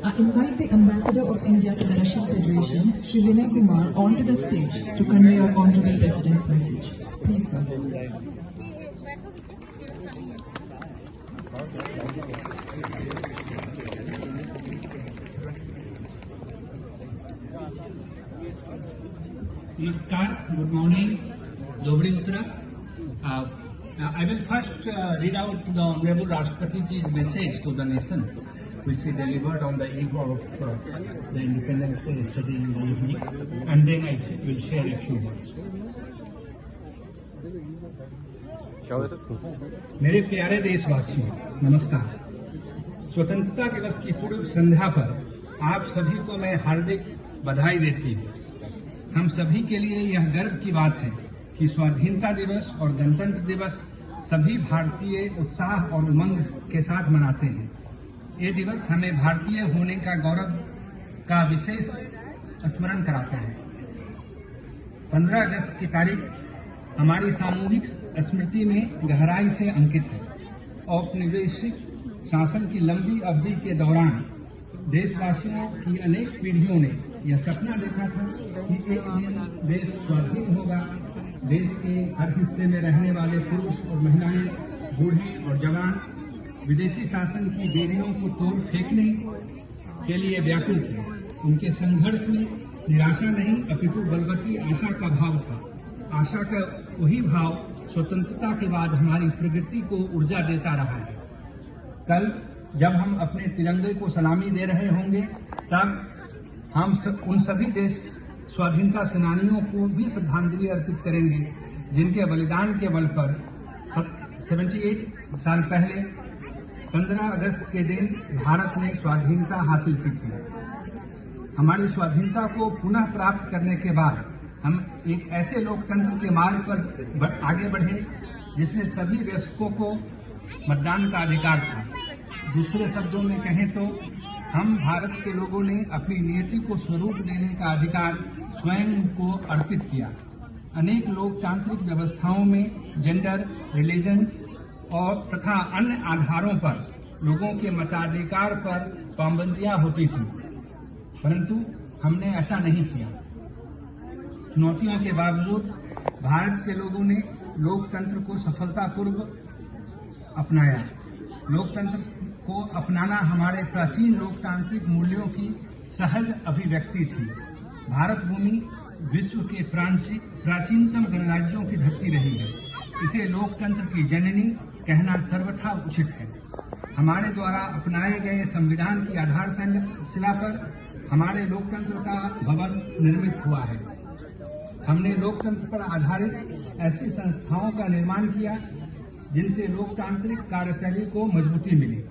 I invite the Ambassador of India to the Russian Federation, Shri Vinay Kumar, onto the stage to convey our Honorable President's message. Please, sir. Namaskar, good morning, Dobry Uttara. I will first read out the Honorable Rashtrapati Ji's message to the nation, which he delivered on the eve of the Independence Day yesterday in the evening, and then I will share a few words. मेरे प्यारे देशवासियों, नमस्कार। स्वतंत्रता दिवस की पूर्व संध्या पर आप सभी को मैं हार्दिक बधाई देती हूँ। हम सभी के लिए यह गर्व की बात है कि स्वाधीनता दिवस और गणतंत्र दिवस सभी भारतीय उत्साह और उमंग के साथ मनाते हैं। ये दिवस हमें भारतीय होने का गौरव का विशेष स्मरण कराता है। 15 अगस्त की तारीख हमारी सामूहिक स्मृति में गहराई से अंकित है। औपनिवेशिक शासन की लंबी अवधि के दौरान देशवासियों की अनेक पीढ़ियों ने यह सपना देखा था कि एक दिन देश स्वाधीन होगा। देश के हर हिस्से में रहने वाले पुरुष और महिलाएं, बूढ़े और जवान विदेशी शासन की बेड़ियों को तोड़ फेंकने के लिए व्याकुल थे। उनके संघर्ष में निराशा नहीं अपितु बलवती आशा का भाव था। आशा का वही भाव स्वतंत्रता के बाद हमारी प्रगति को ऊर्जा देता रहा है। कल जब हम अपने तिरंगे को सलामी दे रहे होंगे, तब हम उन सभी देश स्वाधीनता सेनानियों को भी श्रद्धांजलि अर्पित करेंगे, जिनके बलिदान के बल पर 78 साल पहले 15 अगस्त के दिन भारत ने स्वाधीनता हासिल की थी। हमारी स्वाधीनता को पुनः प्राप्त करने के बाद हम एक ऐसे लोकतंत्र के मार्ग पर आगे बढ़े जिसमें सभी वयस्कों को मतदान का अधिकार था। दूसरे शब्दों में कहें तो हम भारत के लोगों ने अपनी नियति को स्वरूप देने का अधिकार स्वयं को अर्पित किया। अनेक लोकतांत्रिक व्यवस्थाओं में जेंडर, रिलीजन और तथा अन्य आधारों पर लोगों के मताधिकार पर पाबंदियां होती थीं, परंतु हमने ऐसा नहीं किया। चुनौतियों के बावजूद भारत के लोगों ने लोकतंत्र को सफलतापूर्वक अपनाया। लोकतंत्र को अपनाना हमारे प्राचीन लोकतांत्रिक मूल्यों की सहज अभिव्यक्ति थी। भारत भूमि विश्व के प्राचीनतम गणराज्यों की धरती रही है। इसे लोकतंत्र की जननी कहना सर्वथा उचित है। हमारे द्वारा अपनाए गए संविधान की आधारशिला पर हमारे लोकतंत्र का भवन निर्मित हुआ है। हमने लोकतंत्र पर आधारित ऐसी संस्थाओं का निर्माण किया जिनसे लोकतांत्रिक कार्यशैली को मजबूती मिली।